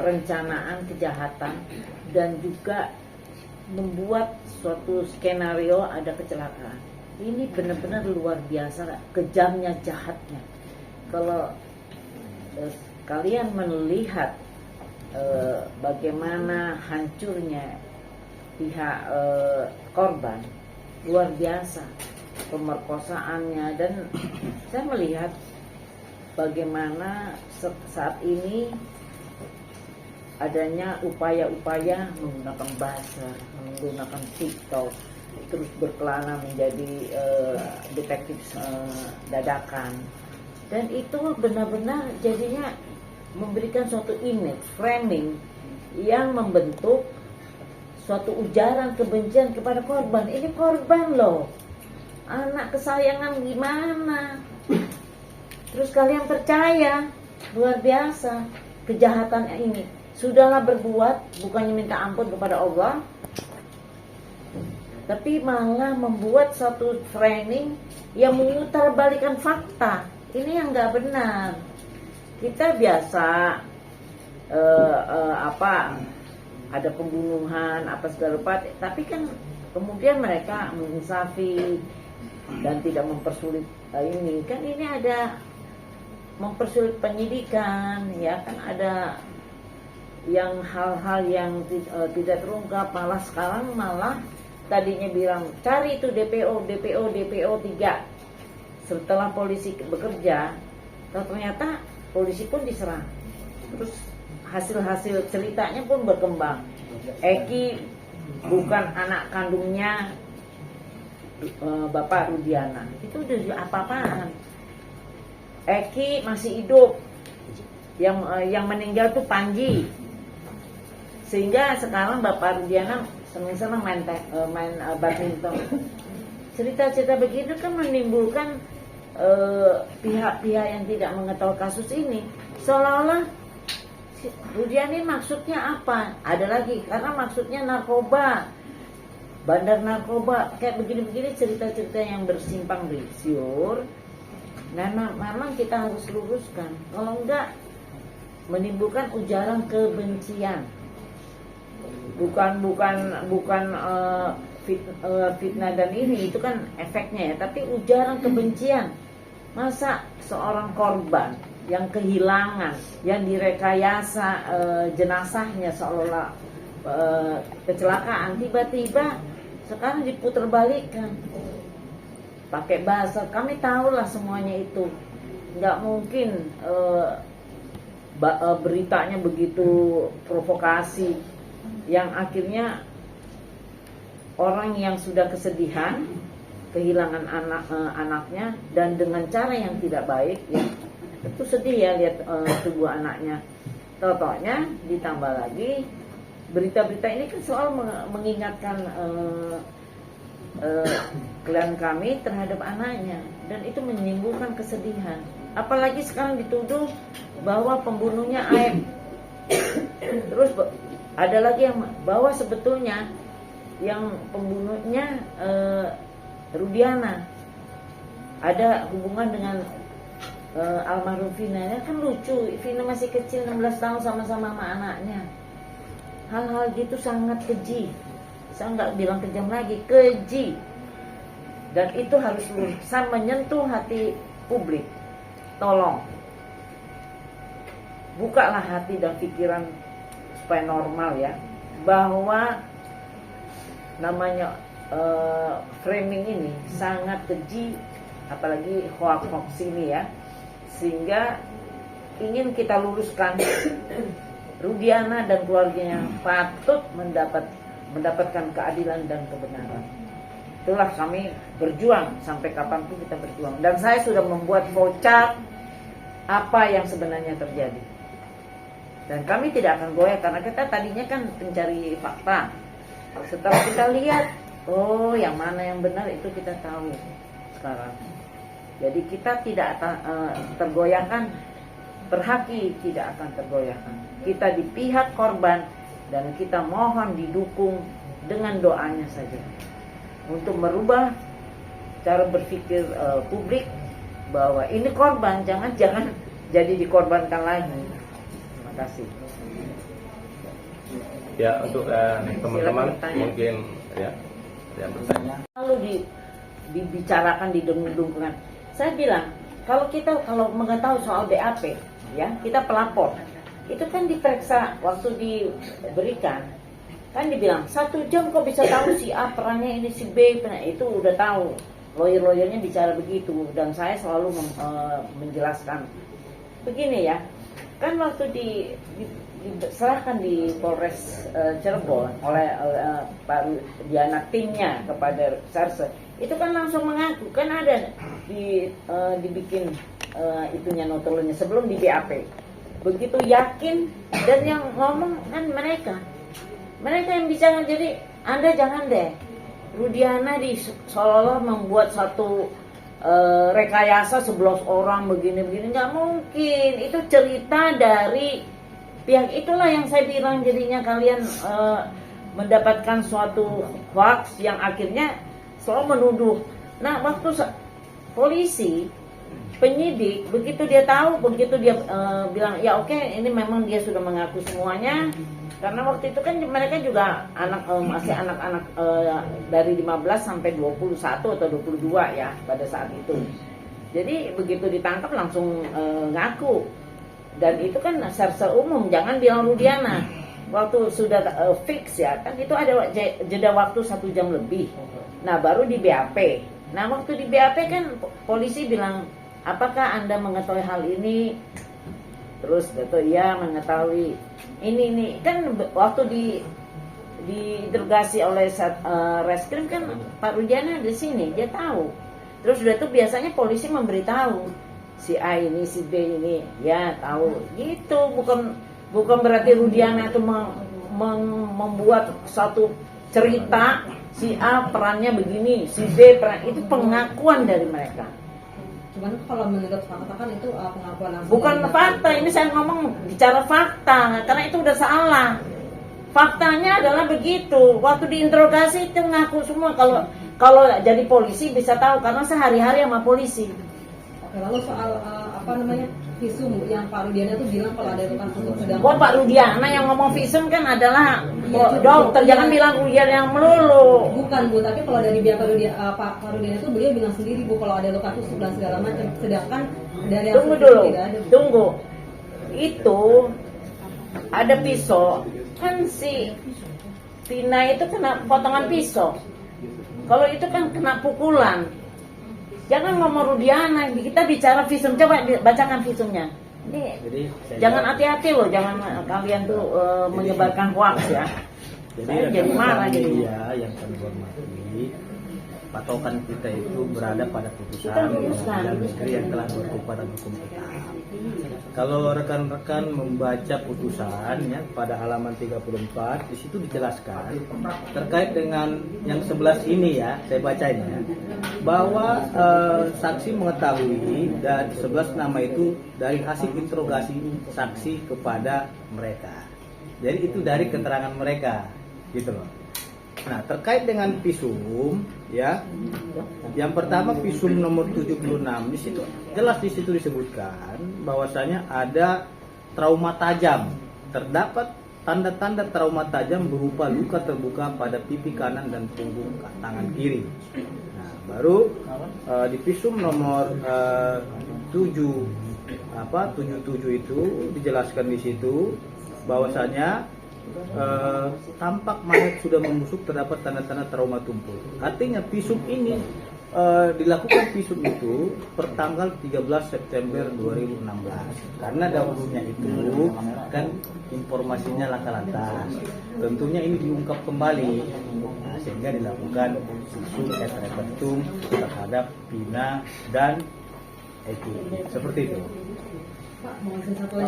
perencanaan kejahatan dan juga membuat suatu skenario ada kecelakaan. Ini benar-benar luar biasa, kejamnya, jahatnya. Kalau kalian melihat bagaimana hancurnya pihak korban, luar biasa pemerkosaannya, dan saya melihat bagaimana saat ini adanya upaya-upaya menggunakan buzzer, menggunakan TikTok, terus berkelana menjadi detektif dadakan, dan itu benar-benar jadinya memberikan suatu image, framing yang membentuk suatu ujaran kebencian kepada korban. Ini korban loh, anak kesayangan gimana? Terus kalian percaya? Luar biasa kejahatan ini. Sudahlah berbuat, bukannya minta ampun kepada Allah, tapi malah membuat satu framing yang memutarbalikkan fakta. Ini yang nggak benar. Kita biasa ada pembunuhan apa segala rupa, tapi kan kemudian mereka menginsafi dan tidak mempersulit ini. Kan ini ada mempersulit penyidikan, ya kan, ada yang hal-hal yang tidak terungkap. Malah sekarang tadinya bilang cari itu DPO 3. Setelah polisi bekerja, ternyata polisi pun diserang. Terus hasil ceritanya pun berkembang. Eki bukan anak kandungnya Bapak Rudiana. Itu udah apa-apaan. Eki masih hidup. Yang meninggal tuh Panji. Sehingga sekarang Bapak Rudiana senang-senang main badminton. Cerita-cerita begitu kan menimbulkan pihak-pihak yang tidak mengetahui kasus ini. Seolah-olah Rudiana maksudnya apa? Ada lagi, karena maksudnya narkoba, bandar narkoba, kayak begini-begini cerita-cerita yang bersimpang siur. Nah, memang kita harus luruskan. Kalau enggak, menimbulkan ujaran kebencian. Bukan fitnah dan ini, itu kan efeknya ya, tapi ujaran kebencian. Masa seorang korban yang kehilangan, yang direkayasa jenazahnya seolah kecelakaan, tiba-tiba sekarang diputarbalikkan pakai bahasa. Kami tahulah semuanya itu nggak mungkin beritanya begitu provokasi, yang akhirnya orang yang sudah kesedihan kehilangan anaknya dan dengan cara yang tidak baik, ya itu sedih ya lihat tubuh anaknya. Totonya ditambah lagi berita-berita ini kan soal mengingatkan klien kami terhadap anaknya, dan itu menimbulkan kesedihan. Apalagi sekarang dituduh bahwa pembunuhnya Aep. Terus ada lagi yang bahwa sebetulnya yang pembunuhnya Rudiana ada hubungan dengan almarhum Vina. Ya kan lucu, Vina masih kecil 16 tahun sama-sama sama anaknya. Hal-hal gitu sangat keji. Saya nggak bilang kejam lagi, keji. Dan itu harus bisa menyentuh hati publik. Tolong bukalah hati dan pikiran supaya normal ya, bahwa namanya framing ini sangat keji, apalagi hoax ini ya, sehingga ingin kita luruskan. Rudiana dan keluarganya patut mendapatkan keadilan dan kebenaran. Itulah kami berjuang, sampai kapanpun kita berjuang. Dan saya sudah membuat voucher apa yang sebenarnya terjadi. Dan kami tidak akan goyah, karena kita tadinya kan pencari fakta. Setelah kita lihat Oh, yang mana yang benar itu kita tahu sekarang. Jadi kita tidak akan tergoyahkan, berhaki tidak akan tergoyahkan. Kita di pihak korban dan kita mohon didukung dengan doanya saja untuk merubah cara berpikir publik bahwa ini korban, jangan jadi dikorbankan lagi. Terima kasih. Ya, untuk teman-teman mungkin ya yang bertanya. Lalu dibicarakan, didengung-dengungkan. Saya bilang, kalau mengetahui soal BAP, ya kita pelapor, itu kan diperiksa waktu diberikan, kan dibilang 1 jam kok bisa tahu si A perannya ini, si B itu udah tahu. Lawyer-lawyernya bicara begitu, dan saya selalu menjelaskan begini ya, kan waktu diserahkan di Polres Cirebon oleh Pak Rudiana timnya kepada Sarse, itu kan langsung mengaku, kan ada dibikin itunya notolonya sebelum di BAP, begitu yakin, dan yang ngomong kan mereka yang bicara. Jadi Anda jangan deh Rudiana seolah-olah membuat satu rekayasa 11 orang begini-begini, nggak mungkin. Itu cerita dari pihak itulah yang saya bilang, jadinya kalian mendapatkan suatu hoax yang akhirnya selalu menuduh. Nah, waktu polisi, penyidik, begitu dia tahu, begitu dia bilang ya oke, ini memang dia sudah mengaku semuanya, karena waktu itu kan mereka juga masih anak-anak dari 15 sampai 21 atau 22 ya pada saat itu. Jadi begitu ditangkap langsung ngaku. Dan itu kan serse umum, jangan bilang Rudiana. Waktu sudah fix ya, kan itu ada jeda waktu 1 jam lebih. Nah, baru di BAP. Nah, waktu di BAP kan polisi bilang, apakah Anda mengetahui hal ini? Terus betul, iya mengetahui. Ini kan waktu diinterogasi oleh reskrim kan Pak Rudiana di sini, dia tahu. Terus udah tuh biasanya polisi memberitahu si A ini, si B ini, ya tahu. Gitu, bukan berarti Rudiana itu membuat satu cerita si A perannya begini, si B peran, itu pengakuan dari mereka. Cuman kalau menurut fakta kan itu pengakuan langsung. Bukan fakta, ini saya ngomong bicara fakta, karena itu udah salah. Faktanya adalah begitu. Waktu diinterogasi itu ngaku semua. Kalau jadi polisi bisa tahu karena sehari-hari sama polisi. Oke, lalu soal visum yang Pak Rudiana itu bilang kalau ada rekan khusus sedang. Pak Rudiana yang ngomong visum kan adalah dokter, jangan bilang Rudiana yang melulu. Bukan Bu, tapi kalau dari pihak Pak Rudiana itu beliau bilang sendiri Bu kalau ada luka tusuk dan segala macam. Sedangkan dari tunggu dulu, tunggu. Itu ada pisau, kan si Tina itu kena potongan pisau. Kalau itu kan kena pukulan. Jangan ngomong Rudiana, kita bicara visum. Coba bacakan visumnya. Ini jangan hati-hati loh, jangan kalian tuh menyebarkan hoax ya. Jadi marah jadi. Yang kami hormati, patokan kita itu berada pada putusan Pengadilan Negeri yang telah berkekuatan hukum tetap. Kalau rekan-rekan membaca putusan ya pada halaman 34, di situ dijelaskan terkait dengan yang 11 ini ya, saya bacain ya, bahwa saksi mengetahui dan 11 nama itu dari hasil interogasi saksi kepada mereka. Jadi itu dari keterangan mereka, gitu loh. Nah, terkait dengan visum ya. Yang pertama visum nomor 76, di situ jelas di situ disebutkan bahwasanya ada trauma tajam. Terdapat tanda-tanda trauma tajam berupa luka terbuka pada pipi kanan dan punggung tangan kiri. Nah, baru di visum nomor 77 itu dijelaskan di situ bahwasanya tampak mayat sudah membusuk, terdapat tanda-tanda trauma tumpul. Artinya visum ini dilakukan visum itu per tanggal 13 September 2016 karena dahulunya itu kan informasinya laka-lantas. Tentunya ini diungkap kembali, nah, sehingga dilakukan visum et repertum terhadap Pina dan Eki. Seperti itu. Pak, mau satu